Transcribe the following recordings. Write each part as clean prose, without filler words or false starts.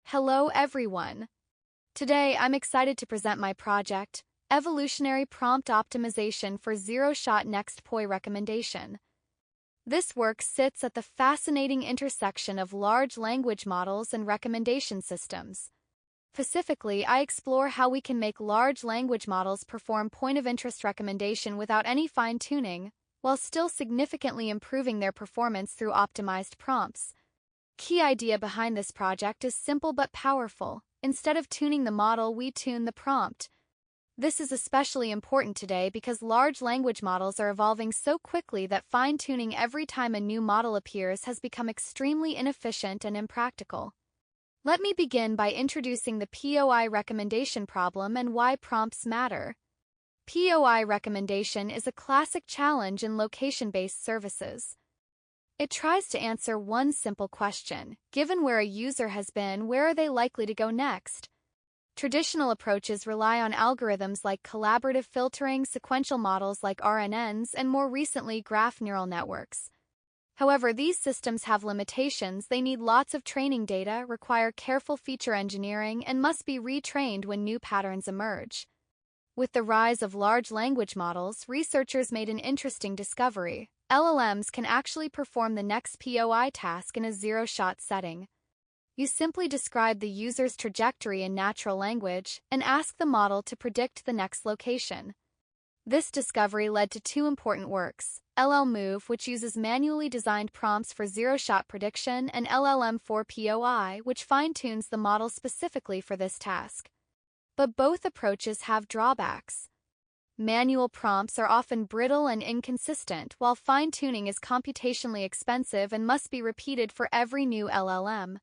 Hello everyone. Today I'm excited to present my project, Evolutionary Prompt Optimization for Zero-Shot Next POI Recommendation. This work sits at the fascinating intersection of large language models and recommendation systems. Specifically, I explore how we can make large language models perform point-of-interest recommendation without any fine-tuning, while still significantly improving their performance through optimized prompts. Key idea behind this project is simple but powerful. Instead of tuning the model, we tune the prompt. This is especially important today because large language models are evolving so quickly that fine-tuning every time a new model appears has become extremely inefficient and impractical. Let me begin by introducing the POI recommendation problem and why prompts matter. POI recommendation is a classic challenge in location-based services. It tries to answer one simple question: given where a user has been, where are they likely to go next? Traditional approaches rely on algorithms like collaborative filtering, sequential models like RNNs, and more recently, graph neural networks. However, these systems have limitations. They need lots of training data, require careful feature engineering, and must be retrained when new patterns emerge. With the rise of large language models, researchers made an interesting discovery. LLMs can actually perform the next POI task in a zero-shot setting. You simply describe the user's trajectory in natural language and ask the model to predict the next location. This discovery led to two important works: LLMove, which uses manually designed prompts for zero-shot prediction, and LLM4POI, which fine-tunes the model specifically for this task. But both approaches have drawbacks. Manual prompts are often brittle and inconsistent, while fine-tuning is computationally expensive and must be repeated for every new LLM.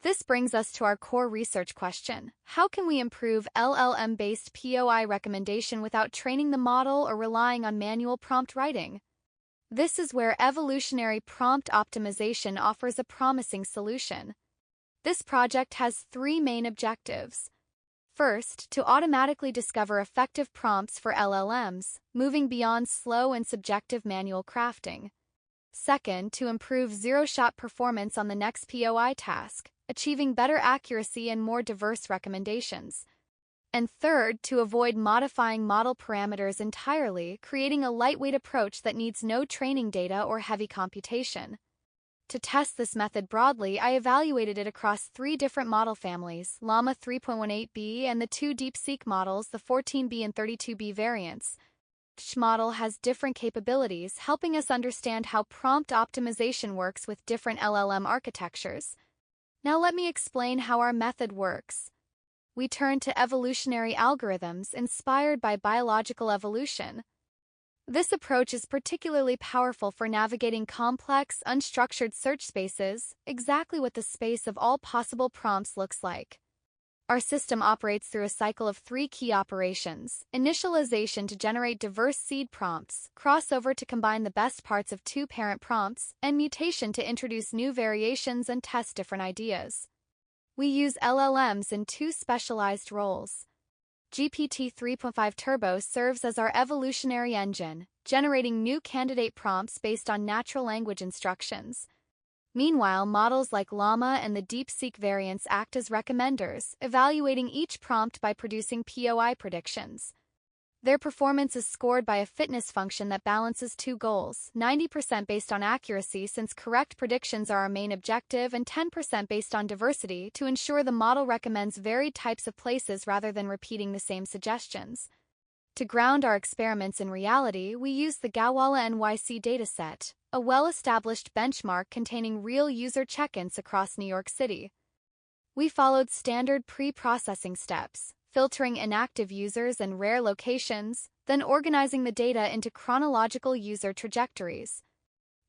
This brings us to our core research question: how can we improve LLM-based POI recommendation without training the model or relying on manual prompt writing? This is where evolutionary prompt optimization offers a promising solution. This project has three main objectives. First, to automatically discover effective prompts for LLMs, moving beyond slow and subjective manual crafting. Second, to improve zero-shot performance on the next POI task, achieving better accuracy and more diverse recommendations. And third, to avoid modifying model parameters entirely, creating a lightweight approach that needs no training data or heavy computation. To test this method broadly, I evaluated it across three different model families: Llama 3.18b and the two DeepSeek models, the 14b and 32b variants. Each model has different capabilities, helping us understand how prompt optimization works with different LLM architectures. Now let me explain how our method works. We turn to evolutionary algorithms inspired by biological evolution. This approach is particularly powerful for navigating complex, unstructured search spaces, exactly what the space of all possible prompts looks like. Our system operates through a cycle of three key operations: initialization to generate diverse seed prompts, crossover to combine the best parts of two parent prompts, and mutation to introduce new variations and test different ideas. We use LLMs in two specialized roles. GPT 3.5 Turbo serves as our evolutionary engine, generating new candidate prompts based on natural language instructions. Meanwhile, models like Llama and the DeepSeek variants act as recommenders, evaluating each prompt by producing POI predictions. Their performance is scored by a fitness function that balances two goals: 90% based on accuracy, since correct predictions are our main objective, and 10% based on diversity, to ensure the model recommends varied types of places rather than repeating the same suggestions. To ground our experiments in reality, we use the Gawala NYC dataset, a well-established benchmark containing real user check-ins across New York City. We followed standard pre-processing steps, filtering inactive users and rare locations, then organizing the data into chronological user trajectories.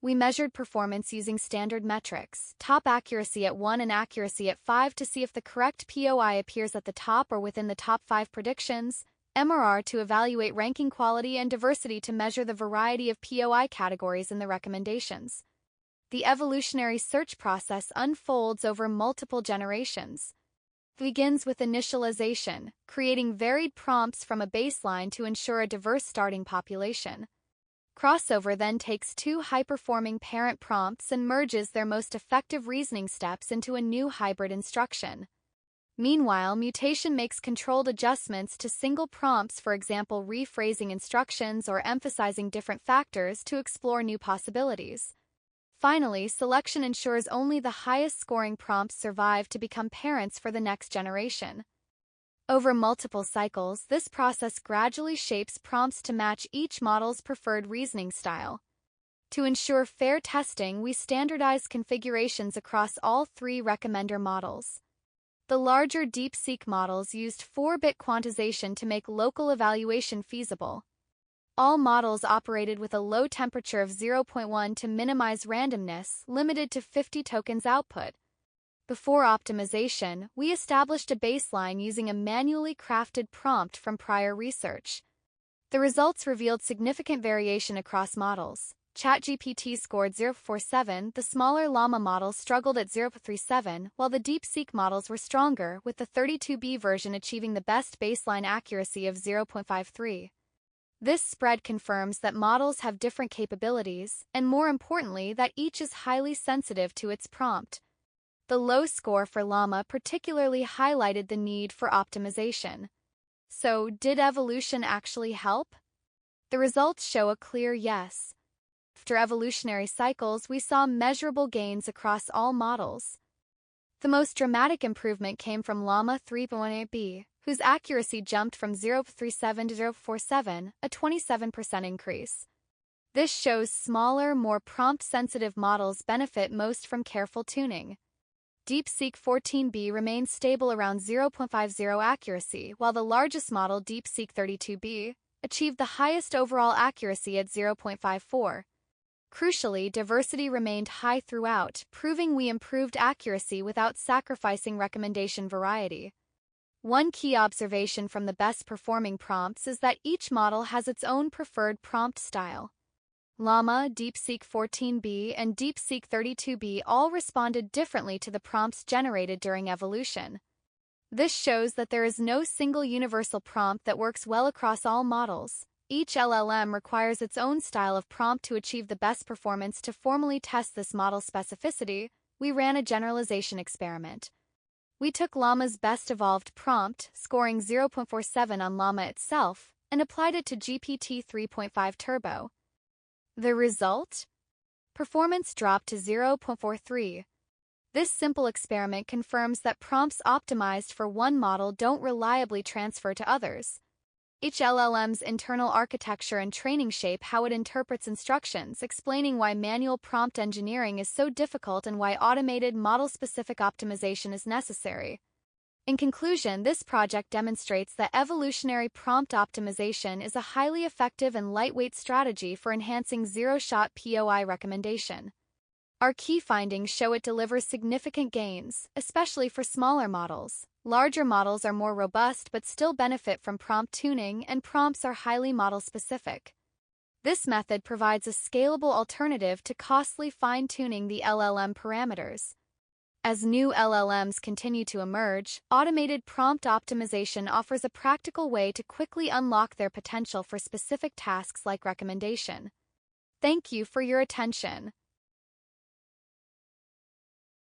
We measured performance using standard metrics: top accuracy at 1 and accuracy at 5 to see if the correct POI appears at the top or within the top 5 predictions, MRR to evaluate ranking quality, and diversity to measure the variety of POI categories in the recommendations. The evolutionary search process unfolds over multiple generations. Begins with initialization, creating varied prompts from a baseline to ensure a diverse starting population. Crossover then takes two high-performing parent prompts and merges their most effective reasoning steps into a new hybrid instruction. Meanwhile, mutation makes controlled adjustments to single prompts, for example, rephrasing instructions or emphasizing different factors to explore new possibilities. Finally, selection ensures only the highest-scoring prompts survive to become parents for the next generation. Over multiple cycles, this process gradually shapes prompts to match each model's preferred reasoning style. To ensure fair testing, we standardize configurations across all three recommender models. The larger DeepSeek models used 4-bit quantization to make local evaluation feasible. All models operated with a low temperature of 0.1 to minimize randomness, limited to 50 tokens output. Before optimization, we established a baseline using a manually crafted prompt from prior research. The results revealed significant variation across models. ChatGPT scored 0.47, the smaller Llama model struggled at 0.37, while the DeepSeek models were stronger, with the 32B version achieving the best baseline accuracy of 0.53. This spread confirms that models have different capabilities, and more importantly, that each is highly sensitive to its prompt. The low score for Llama particularly highlighted the need for optimization. So, did evolution actually help? The results show a clear yes. After evolutionary cycles, we saw measurable gains across all models. The most dramatic improvement came from Llama 3.8b, whose accuracy jumped from 0.37 to 0.47, a 27% increase. This shows smaller, more prompt-sensitive models benefit most from careful tuning. DeepSeek 14b remains stable around 0.50 accuracy, while the largest model, DeepSeek 32b, achieved the highest overall accuracy at 0.54. Crucially, diversity remained high throughout, proving we improved accuracy without sacrificing recommendation variety. One key observation from the best-performing prompts is that each model has its own preferred prompt style. Llama, DeepSeek 14b, and DeepSeek 32b all responded differently to the prompts generated during evolution. This shows that there is no single universal prompt that works well across all models. Each LLM requires its own style of prompt to achieve the best performance. To formally test this model specificity, we ran a generalization experiment. We took Llama's best evolved prompt, scoring 0.47 on Llama itself, and applied it to GPT 3.5 Turbo. The result? Performance dropped to 0.43. This simple experiment confirms that prompts optimized for one model don't reliably transfer to others. Each LLM's internal architecture and training shape how it interprets instructions, explaining why manual prompt engineering is so difficult and why automated model-specific optimization is necessary. In conclusion, this project demonstrates that evolutionary prompt optimization is a highly effective and lightweight strategy for enhancing zero-shot POI recommendation. Our key findings show it delivers significant gains, especially for smaller models. Larger models are more robust but still benefit from prompt tuning, and prompts are highly model-specific. This method provides a scalable alternative to costly fine-tuning the LLM parameters. As new LLMs continue to emerge, automated prompt optimization offers a practical way to quickly unlock their potential for specific tasks like recommendation. Thank you for your attention.